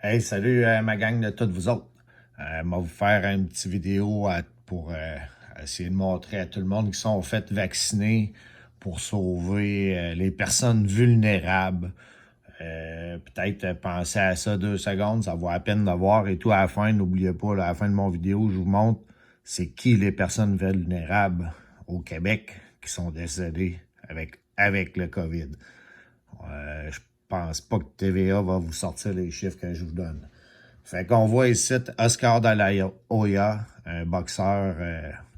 Hey, salut ma gang de toutes vous autres. Je vais vous faire une petite vidéo pour essayer de montrer à tout le monde qui sont fait vacciner pour sauver les personnes vulnérables. Peut-être penser à ça 2 secondes, ça vaut la peine de voir. Et tout à la fin, n'oubliez pas, là, à la fin de mon vidéo, je vous montre c'est qui les personnes vulnérables au Québec qui sont décédées avec le COVID. Je pense pas que TVA va vous sortir les chiffres que je vous donne. Fait qu'on voit ici Oscar de la Hoya, un boxeur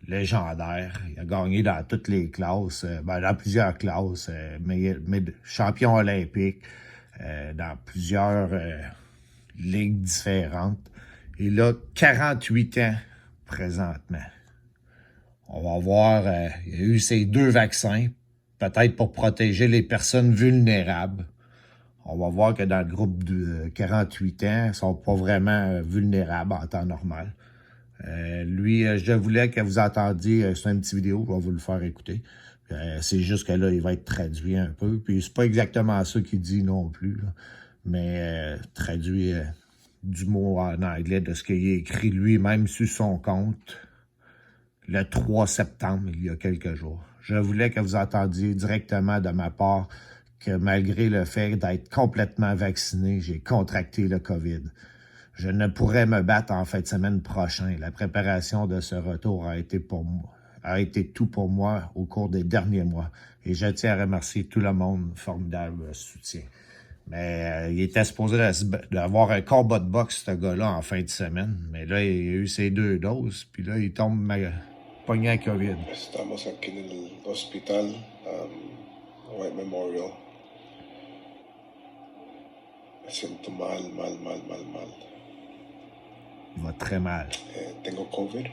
légendaire. Il a gagné dans toutes les classes, dans plusieurs classes, mais champion olympique, dans plusieurs ligues différentes. Il a 48 ans présentement. On va voir, il a eu ses 2 vaccins, peut-être pour protéger les personnes vulnérables. On va voir que dans le groupe de 48 ans, ils ne sont pas vraiment vulnérables en temps normal. Lui, je voulais que vous entendiez, c'est une petite vidéo, je vais vous le faire écouter. C'est juste que là, il va être traduit un peu. Puis c'est pas exactement ça qu'il dit non plus, là, mais traduit du mot en anglais de ce qu'il a écrit lui-même sur son compte le 3 septembre, il y a quelques jours. Je voulais que vous entendiez directement de ma part que malgré le fait d'être complètement vacciné, j'ai contracté le COVID. Je ne pourrais me battre en fin de semaine prochain. La préparation de ce retour a été tout pour moi au cours des derniers mois. Et je tiens à remercier tout le monde, formidable soutien. Mais il était supposé d'avoir un combat de boxe, ce gars-là, en fin de semaine. Mais là, il a eu ses 2 doses, puis là, il tombe pogné à COVID. Estamos aquí en el hospital White Memorial. Me siento mal. Il va très mal. Tengo COVID.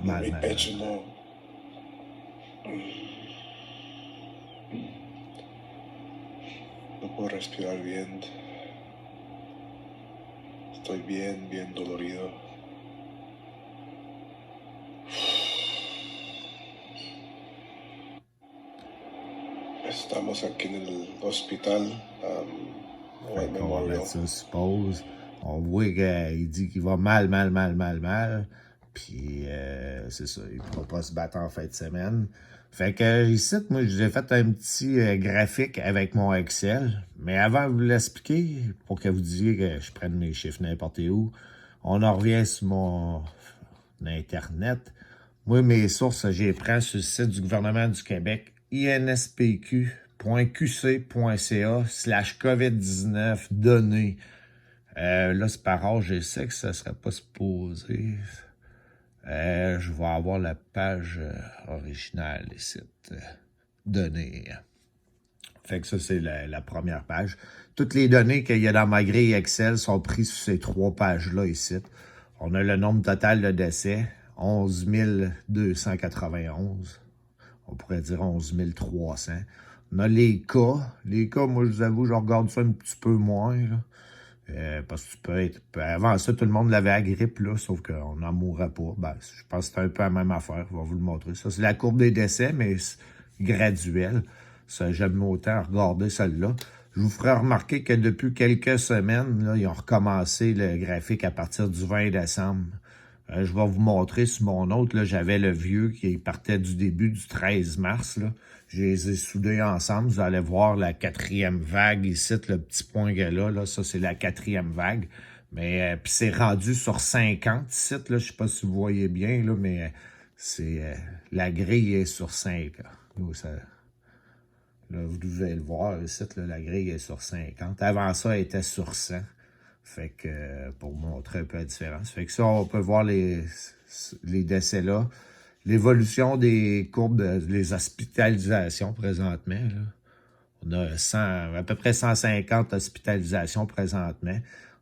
Mal. Mi pecho no. No puedo respirar bien. Estoy bien dolorido. Estamos aquí en el hospital White Memorial. Ça suppose. On voit qu'il dit qu'il va mal. Puis c'est ça, il ne pourra pas se battre en fin de semaine. Fait que ici, moi, j'ai fait un petit graphique avec mon Excel. Mais avant de vous l'expliquer, pour que vous disiez que je prenne mes chiffres n'importe où, on en revient sur mon Internet. Moi, mes sources, j'ai pris sur le site du gouvernement du Québec, inspq.qc.ca/COVID-19 données. Là, c'est par âge, je sais que ça ne serait pas supposé. Je vais avoir la page originale ici, données. Fait que ça, c'est la première page. Toutes les données qu'il y a dans ma grille Excel sont prises sur ces 3 pages-là ici. On a le nombre total de décès, 11 291. On pourrait dire 11 300. On a les cas. Les cas, moi, je vous avoue, je regarde ça un petit peu moins, là. Parce que tu peux être... Avant ça, tout le monde l'avait à grippe, là, sauf qu'on n'en mourrait pas. Ben, je pense que c'est un peu la même affaire. Je vais vous le montrer. Ça, c'est la courbe des décès, mais graduelle. Ça, j'aime autant regarder celle-là. Je vous ferai remarquer que depuis quelques semaines, là, ils ont recommencé le graphique à partir du 20 décembre. Je vais vous montrer sur mon autre, là, j'avais le vieux qui partait du début du 13 mars. Là. Je les ai soudés ensemble. Vous allez voir la 4e vague ici, le petit point qu'il y a là. Ça, c'est la 4e vague. Mais puis c'est rendu sur 50 ici. Là, je sais pas si vous voyez bien, là, mais c'est la grille est sur 5. Là, vous devez le voir ici, là, la grille est sur 50. Avant ça, elle était sur 100. Fait que, pour montrer un peu la différence. Fait que ça, on peut voir les décès là. L'évolution des courbes des hospitalisations présentement. Là. On a à peu près 150 hospitalisations présentement.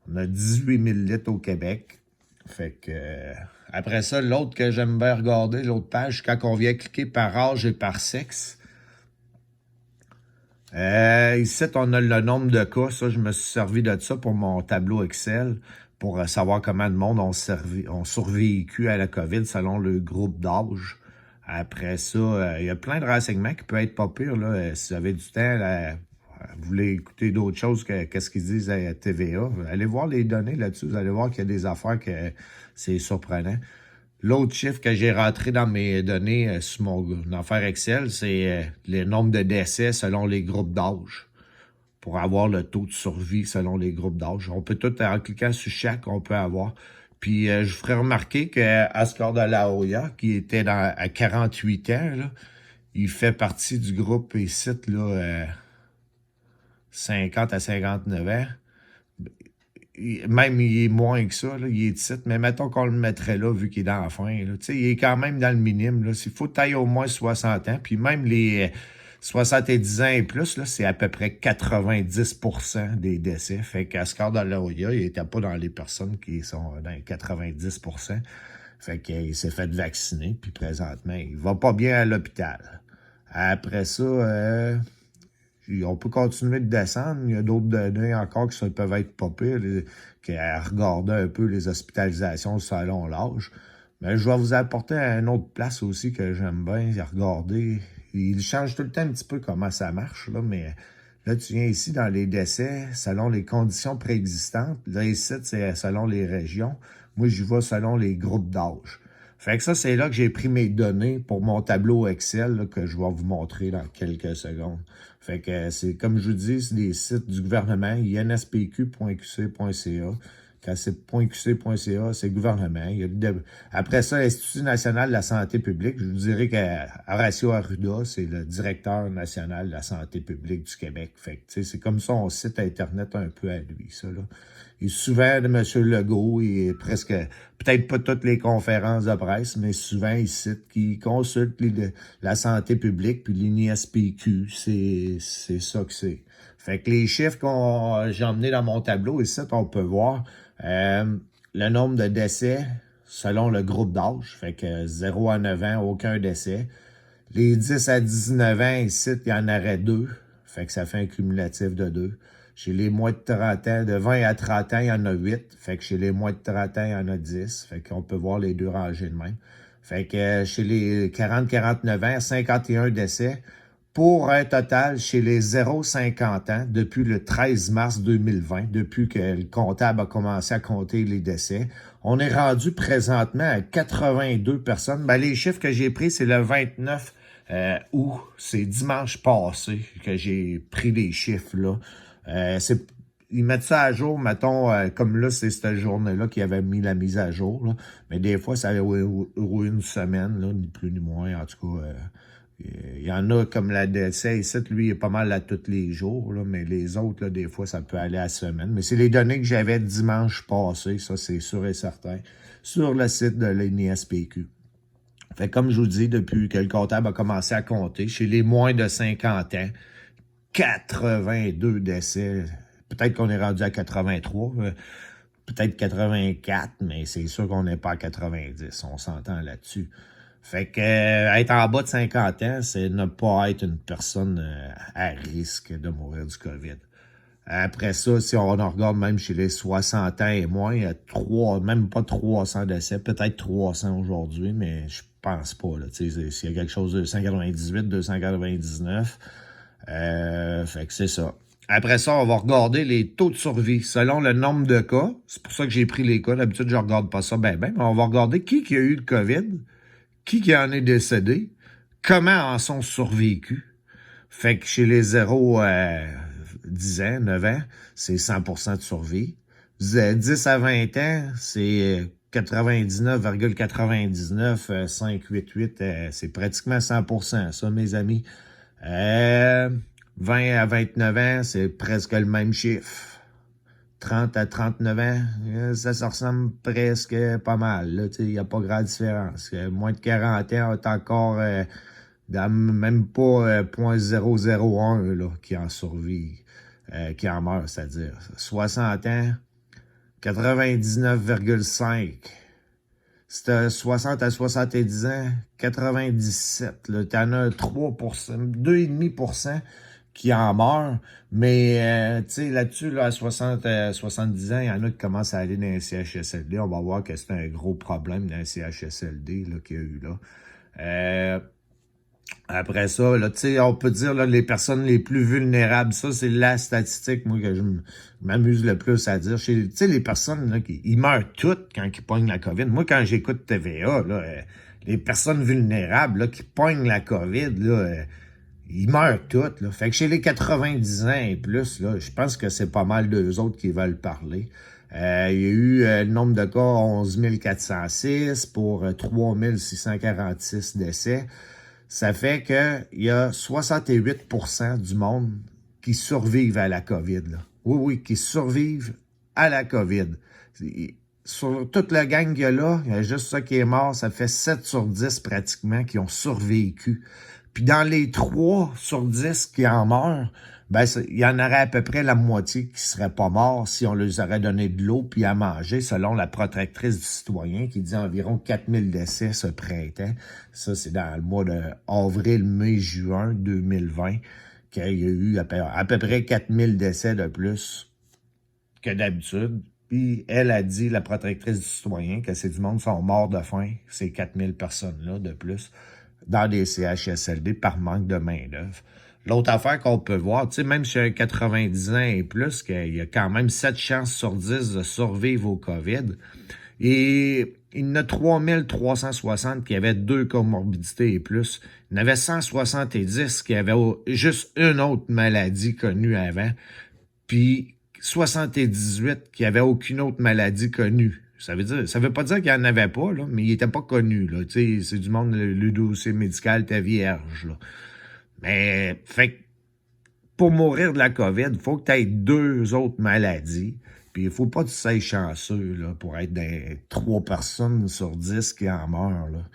On a 18 000 litres au Québec. Fait que, après ça, l'autre que j'aime bien regarder, l'autre page, quand on vient cliquer par âge et par sexe, ici, on a le nombre de cas. Ça, je me suis servi de ça pour mon tableau Excel pour savoir comment de monde ont survécu à la COVID selon le groupe d'âge. Après ça, il y a plein de renseignements qui peuvent être pas pires. Là, si vous avez du temps, là, vous voulez écouter d'autres choses que qu'est-ce qu'ils disent à TVA, allez voir les données là-dessus. Vous allez voir qu'il y a des affaires que c'est surprenant. L'autre chiffre que j'ai rentré dans mes données sur mon affaire Excel, c'est le nombre de décès selon les groupes d'âge, pour avoir le taux de survie selon les groupes d'âge. On peut tout, en cliquant sur chaque, on peut avoir. Puis je vous ferai remarquer que Oscar de la Hoya, qui était à 48 ans, là, il fait partie du groupe ici, là, 50 à 59 ans. Même il est moins que ça, là, il est titre, mais mettons qu'on le mettrait là, vu qu'il est dans la fin. Là. Il est quand même dans le minime. Il faut tailler au moins 60 ans. Puis même les 70 ans et plus, là, c'est à peu près 90% des décès. Fait qu'Oscar de la Hoya, il n'était pas dans les personnes qui sont dans les 90%. Fait qu'il s'est fait vacciner, puis présentement, il va pas bien à l'hôpital. Après ça, on peut continuer de descendre. Il y a d'autres données encore qui peuvent être pas pires, qu'à regarder un peu les hospitalisations selon l'âge. Mais je vais vous apporter à une autre place aussi que j'aime bien regarder. Il change tout le temps un petit peu comment ça marche, là, mais là, tu viens ici dans les décès selon les conditions préexistantes. Là, ici, c'est selon les régions. Moi, j'y vais selon les groupes d'âge. Fait que ça, c'est là que j'ai pris mes données pour mon tableau Excel là, que je vais vous montrer dans quelques secondes. Fait que c'est, comme je vous dis, c'est des sites du gouvernement, inspq.qc.ca. Quand c'est .qc.ca, c'est gouvernement. Après ça, l'Institut national de la santé publique, je vous dirais qu'Horacio Arruda, c'est le directeur national de la santé publique du Québec. Fait que, c'est comme son site Internet un peu à lui, ça, là. Il est souvent de M. Legault, il est presque, peut-être pas toutes les conférences de presse, mais souvent il cite, qu'il consulte la santé publique, puis l'INSPQ, c'est ça que c'est. Fait que les chiffres que j'ai emmenés dans mon tableau, ici, on peut voir le nombre de décès selon le groupe d'âge. Fait que 0 à 9 ans, aucun décès. Les 10 à 19 ans, ici, il y en aurait 2. Fait que ça fait un cumulatif de 2. Chez les moins de 30 ans, de 20 à 30 ans, il y en a 8. Fait que chez les moins de 30 ans, il y en a 10. Fait qu'on peut voir les deux rangées de même. Fait que chez les 40-49 ans, 51 décès. Pour un total, chez les 0-50 ans, depuis le 13 mars 2020, depuis que le comptable a commencé à compter les décès, on est rendu présentement à 82 personnes. Ben, les chiffres que j'ai pris, c'est le 29 août. C'est dimanche passé que j'ai pris les chiffres, là. Ils mettent ça à jour, mettons, comme là, c'est cette journée-là qu'ils avaient mis la mise à jour, là. Mais des fois, ça avait une semaine, là, ni plus ni moins, en tout cas. Il y en a comme la décès ici, lui, il est pas mal à tous les jours, là, mais les autres, là, des fois, ça peut aller à la semaine. Mais c'est les données que j'avais dimanche passé, ça, c'est sûr et certain, sur le site de l'INSPQ. Fait comme je vous dis, depuis que le comptable a commencé à compter, chez les moins de 50 ans, 82 décès. Peut-être qu'on est rendu à 83, peut-être 84, mais c'est sûr qu'on n'est pas à 90. On s'entend là-dessus. Fait que être en bas de 50 ans, c'est ne pas être une personne à risque de mourir du COVID. Après ça, si on regarde même chez les 60 ans et moins, il y a même pas 300 décès, peut-être 300 aujourd'hui, mais je pense pas. Là, s'il y a quelque chose de 298, 299, fait que c'est ça. Après ça, on va regarder les taux de survie selon le nombre de cas. C'est pour ça que j'ai pris les cas. D'habitude, je regarde pas ça mais on va regarder qui a eu le COVID, qui en est décédé, comment en sont survécus. Fait que chez les 0 à 10 ans, 9 ans, c'est 100% de survie. 10 à 20 ans, c'est 99,99, 588, c'est pratiquement 100%, ça, mes amis. 20 à 29 ans, c'est presque le même chiffre. 30 à 39 ans, ça se ressemble presque pas mal. Il n'y a pas grande différence. Moins de 40 ans, on est encore même pas 0.001 là, qui en survit, qui en meurt, c'est-à-dire. 60 ans, 99,5. C'était 60 à 70 ans, 97. Là, t'en as 3%, 2,5% qui en meurent. Mais, tu sais, là-dessus, là, à 60 à 70 ans, il y en a qui commencent à aller dans les CHSLD. On va voir que c'est un gros problème dans les CHSLD là, qu'il y a eu là. Après ça, là, tu sais, on peut dire là, les personnes les plus vulnérables, ça, c'est la statistique, moi, que je m'amuse le plus à dire. Tu sais, les personnes, là, ils meurent toutes quand ils pognent la COVID. Moi, quand j'écoute TVA, là, les personnes vulnérables, là, qui pognent la COVID, là, ils meurent toutes, là. Fait que chez les 90 ans et plus, là, je pense que c'est pas mal d'eux autres qui veulent parler. Il y a eu le nombre de cas, 11 406 pour 3 646 décès. Ça fait qu'il y a 68% du monde qui survivent à la COVID. Là. Oui, oui, qui survivent à la COVID. Sur toute la gang qu'il y a là, il y a juste ça qui est mort. Ça fait 7 sur 10 pratiquement qui ont survécu. Puis dans les 3 sur 10 qui en meurent, ben, il y en aurait à peu près la moitié qui seraient pas morts si on leur aurait donné de l'eau puis à manger, selon la protectrice du citoyen qui dit environ 4000 décès ce printemps. Ça, c'est dans le mois de avril, mai, juin 2020 qu'il y a eu à peu près 4000 décès de plus que d'habitude. Puis elle a dit, la protectrice du citoyen, que c'est du monde qui sont morts de faim, ces 4000 personnes-là de plus, dans des CHSLD par manque de main-d'œuvre. L'autre affaire qu'on peut voir, tu sais, même chez 90 ans et plus, qu'il y a quand même 7 chances sur 10 de survivre au COVID. Et il y en a 3360 qui avaient 2 comorbidités et plus. Il y en avait 170 qui avaient juste une autre maladie connue avant. Puis 78 qui avaient aucune autre maladie connue. Ça veut pas dire qu'il n'y en avait pas, là, mais il n'était pas connu, là. Tu sais, c'est du monde, le dossier médical était vierge, là. Mais, fait que, pour mourir de la COVID, il faut que tu aies 2 autres maladies. Puis il faut pas que tu sois chanceux, là, pour être des 3 personnes sur 10 qui en meurent, là.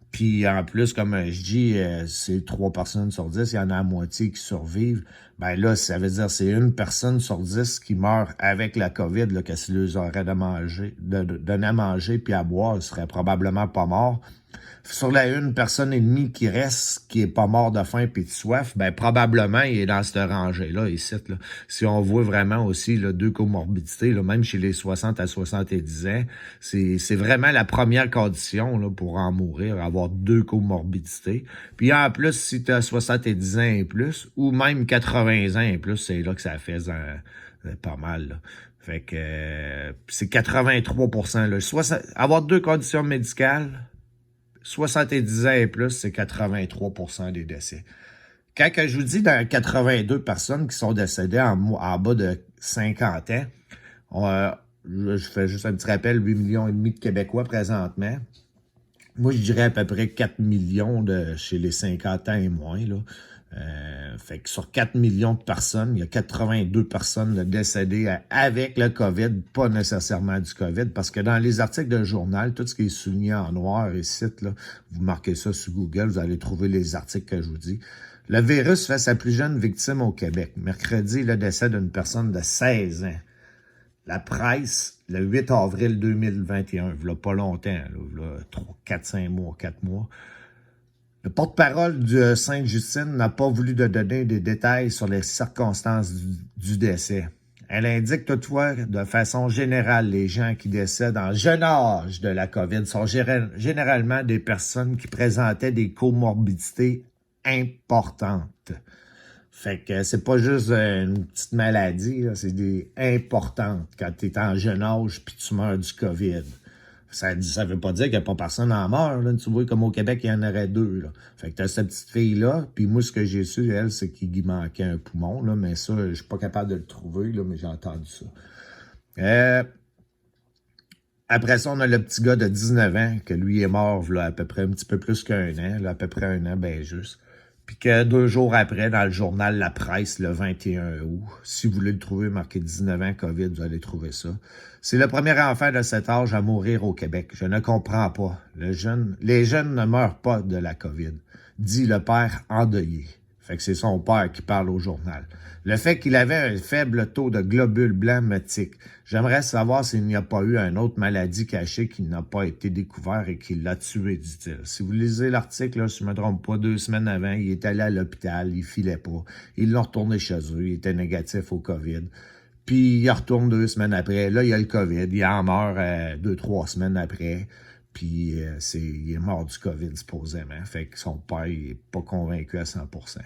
Puis en plus, comme je dis, c'est 3 personnes sur 10, il y en a la moitié qui survivent. Ben là, ça veut dire c'est 1 personne sur 10 qui meurt avec la COVID, là, que s'ils leur auraient donné à manger puis à boire, ils seraient probablement pas morts. Sur la 1 personne et demie qui reste, qui est pas mort de faim puis de soif, ben probablement il est dans cette rangée-là, ici, là. Si on voit vraiment aussi là, 2 comorbidités, là, même chez les 60 à 70 ans, c'est vraiment la première condition là, pour en mourir, avoir 2 comorbidités. Puis en plus, si tu as 70 ans et plus, ou même 80 ans et plus, c'est là que ça fait pas mal. Là. Fait que c'est 83%. Là. Avoir 2 conditions médicales, 70 ans et plus, c'est 83% des décès. Quand je vous dis dans 82 personnes qui sont décédées en bas de 50 ans, je fais juste un petit rappel, 8,5 millions de Québécois présentement. Moi, je dirais à peu près 4 millions chez les 50 ans et moins, là. Fait que sur 4 millions de personnes, il y a 82 personnes décédées avec le COVID, pas nécessairement du COVID, parce que dans les articles de journal, tout ce qui est souligné en noir ici, là, vous marquez ça sur Google, vous allez trouver les articles que je vous dis. Le virus fait sa plus jeune victime au Québec. Mercredi, le décès d'une personne de 16 ans. La presse, le 8 avril 2021, il y a pas longtemps, là, 4 mois. Le porte-parole de Sainte-Justine n'a pas voulu donner des détails sur les circonstances du décès. Elle indique toutefois, de façon générale, les gens qui décèdent en jeune âge de la COVID sont généralement des personnes qui présentaient des comorbidités importantes. Fait que c'est pas juste une petite maladie, là, c'est des importantes quand tu es en jeune âge puis tu meurs du COVID. Ça veut pas dire qu'il n'y a pas personne en meurt. Là. Tu vois, comme au Québec, il y en aurait 2. Là. Fait que t'as cette petite fille-là, puis moi, ce que j'ai su, elle, c'est qu'il lui manquait un poumon, là, mais ça, je suis pas capable de le trouver, là, mais j'ai entendu ça. Après ça, on a le petit gars de 19 ans, que lui est mort, là, à peu près un petit peu plus qu'1 an, là, à peu près 1 an, ben juste. Puis que 2 jours après, dans le journal La Presse, le 21 août, si vous voulez le trouver, marqué 19 ans COVID, vous allez trouver ça. C'est le premier enfant de cet âge à mourir au Québec. Je ne comprends pas. Les jeunes ne meurent pas de la COVID, dit le père endeuillé. Fait que c'est son père qui parle au journal. Le fait qu'il avait un faible taux de globules blancs me tique. J'aimerais savoir s'il n'y a pas eu une autre maladie cachée qui n'a pas été découverte et qui l'a tué, dit-il. Si vous lisez l'article, là, si je ne me trompe pas, 2 semaines avant, il est allé à l'hôpital, il filait pas. Ils l'ont retourné chez eux, il était négatif au COVID. Puis il retourne 2 semaines après. Là, il y a le COVID, il en meurt 2-3 semaines après. Puis il est mort du COVID, supposément. Fait que son père, il est pas convaincu à 100%.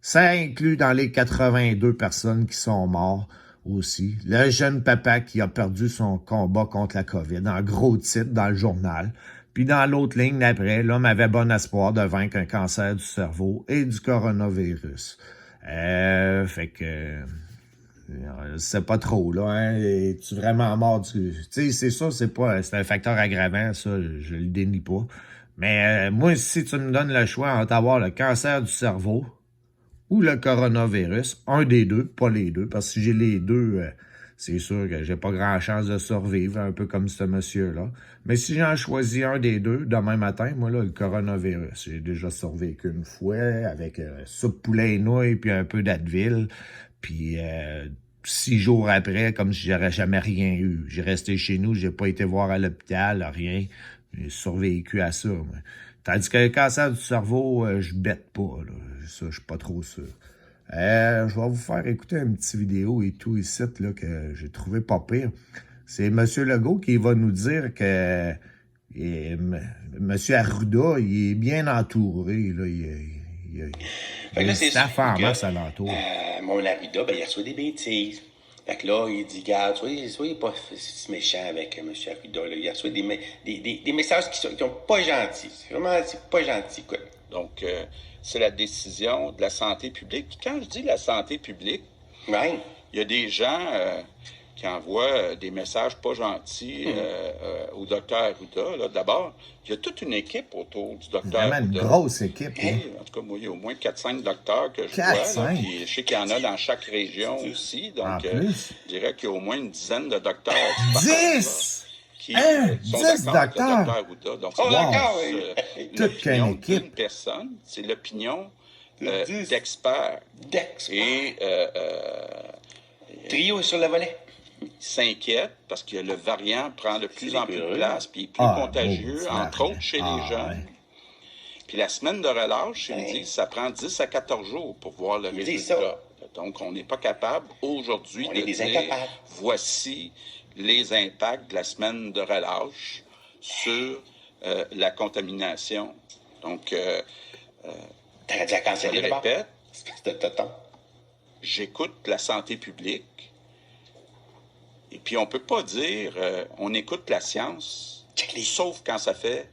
Ça inclut dans les 82 personnes qui sont mortes aussi, le jeune papa qui a perdu son combat contre la COVID, en gros titre dans le journal. Puis dans l'autre ligne d'après, l'homme avait bon espoir de vaincre un cancer du cerveau et du coronavirus. Fait que... c'est pas trop, là, hein. Es-tu vraiment mort du... Tu sais, c'est ça, c'est un facteur aggravant, ça, je le dénie pas. Mais moi, si tu me donnes le choix entre avoir le cancer du cerveau ou le coronavirus, un des deux, pas les deux, parce que si j'ai les deux, c'est sûr que j'ai pas grand chance de survivre, un peu comme ce monsieur-là. Mais si j'en choisis un des deux, demain matin, moi, là, le coronavirus, j'ai déjà survécu une fois avec soupe poulet et nouilles, puis un peu d'Advil, puis 6 jours après, comme si j'aurais jamais rien eu. J'ai resté chez nous, j'ai pas été voir à l'hôpital, rien. J'ai survécu à ça, moi. Tandis que le cancer du cerveau, je bête pas, là. Ça, je suis pas trop sûr. Je vais vous faire écouter une petite vidéo et tout ici, là, que j'ai trouvé pas pire. C'est M. Legault qui va nous dire que M. Arruda, il est bien entouré, là. Il y a un staff en masse alentour. Mon Arruda, ben, il reçoit des bêtises. Fait que là, il dit, regarde, soyez pas si méchant avec M. Arruda. Là. Il reçoit des messages qui sont pas gentils. C'est vraiment pas gentil, quoi. Donc, c'est la décision de la santé publique. Quand je dis la santé publique, Ouais. il y a des gens qui envoient des messages pas gentils au docteur Arruda. Là. D'abord, il y a toute une équipe autour du docteur Arruda. Vraiment une grosse équipe. Là. En tout cas, moi, il y a au moins 4-5 docteurs que je 4, vois. Là, puis je sais qu'il y en a dans chaque région aussi. Donc, je dirais qu'il y a au moins une dizaine de docteurs. 10! Qui 10 sont d'accord avec le docteurs! docteur Arruda. Donc, Oh, d'accord, c'est toute qu'une l'opinion équipe. d'une personne, c'est l'opinion De 10. d'experts. D'experts. Et Trio sur le volet. il s'inquiète parce que le variant prend de plus en plus de dégueulasse. place, puis il est plus contagieux, bon, entre autres chez les jeunes. ouais. Puis la semaine de relâche, ils me Ouais. disent ça prend 10 à 14 jours pour voir le Ils disent résultat. Donc, on n'est pas capable aujourd'hui On de est des dire incapables. voici les impacts de la semaine de relâche sur la contamination. Donc, T'aurais dû la je canceller le d'abord. répète, Espèce de tonton. j'écoute la santé publique. Et puis, on peut pas dire on écoute la science, Check les- sauf quand ça fait...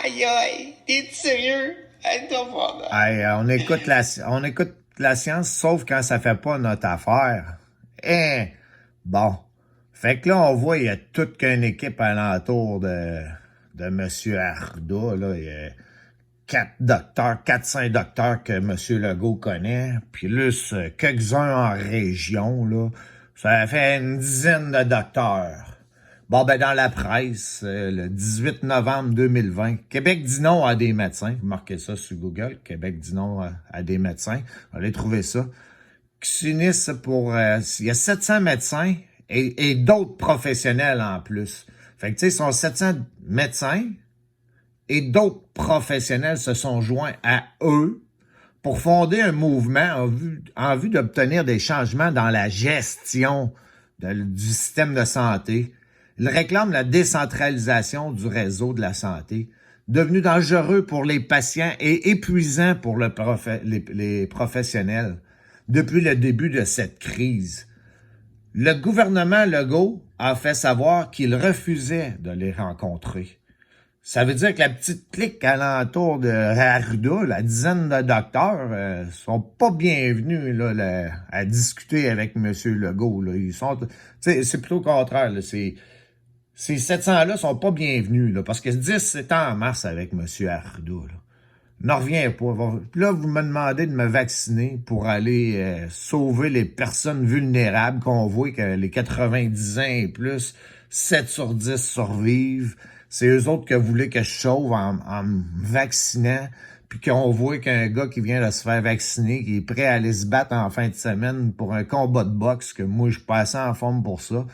Aïe, aïe, t'es sérieux? Aide-toi voir. Hey, on écoute la science, sauf quand ça fait pas notre affaire. Bon. Fait que là, on voit, il y a toute qu'une équipe alentour de M. Arruda, là. Il y a 4-5 docteurs que M. Legault connaît, puis plus quelques-uns en région, là. Ça fait une dizaine de docteurs. Bon, ben, dans la presse, le 18 novembre 2020, Québec dit non à des médecins. Vous marquez ça sur Google. Québec dit non à des médecins. Allez trouver ça. Qui s'unissent pour... il y a 700 médecins et d'autres professionnels en plus. Fait que, tu sais, ils sont 700 médecins et d'autres professionnels se sont joints à eux pour fonder un mouvement en vue d'obtenir des changements dans la gestion du système de santé. Ils réclament la décentralisation du réseau de la santé, devenu dangereux pour les patients et épuisant pour les professionnels depuis le début de cette crise. Le gouvernement Legault a fait savoir qu'il refusait de les rencontrer. Ça veut dire que la petite clique alentour de Arruda, la dizaine de docteurs, sont pas bienvenus là, à discuter avec M. Legault. Là. Ils sont, c'est plutôt le contraire. Là. Ces 700-là sont pas bienvenus, là, parce que 10, c'est en mars avec M. Arruda. Là. N'en reviens pas. Puis là, vous me demandez de me vacciner pour aller sauver les personnes vulnérables qu'on voit que les 90 ans et plus, 7 sur 10 survivent. C'est eux autres que voulaient que je sauve en me vaccinant. Puis qu'on voit qu'un gars qui vient de se faire vacciner, qui est prêt à aller se battre en fin de semaine pour un combat de boxe, que moi, je suis pas assez en forme pour ça.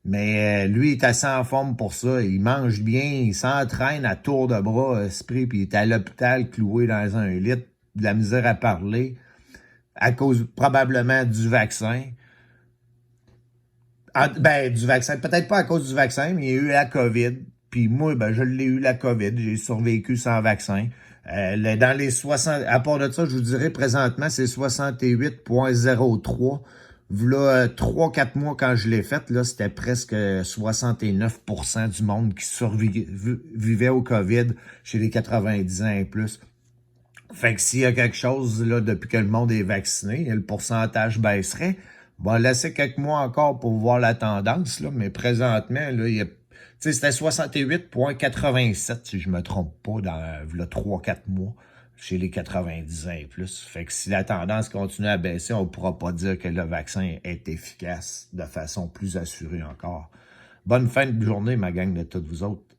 Mais lui, il est assez en forme pour ça. Il mange bien, il s'entraîne à tour de bras, esprit, puis il est à l'hôpital cloué dans un lit, de la misère à parler, à cause probablement du vaccin. Du vaccin, peut-être pas à cause du vaccin, mais il y a eu la COVID. Puis moi, ben, je l'ai eu la COVID. J'ai survécu sans vaccin. Dans les 60... À part de ça, je vous dirais, présentement, c'est 68,03. V'là 3-4 mois, quand je l'ai fait, là, c'était presque 69% du monde qui survivait au COVID chez les 90 ans et plus. Fait que s'il y a quelque chose, là, depuis que le monde est vacciné, le pourcentage baisserait. On va laisser quelques mois encore pour voir la tendance, là, mais présentement, là, il y a, c'était 68,87, si je me trompe pas, dans là, 3-4 mois, chez les 90 ans et plus. Fait que si la tendance continue à baisser, on ne pourra pas dire que le vaccin est efficace de façon plus assurée encore. Bonne fin de journée, ma gang de toutes vous autres.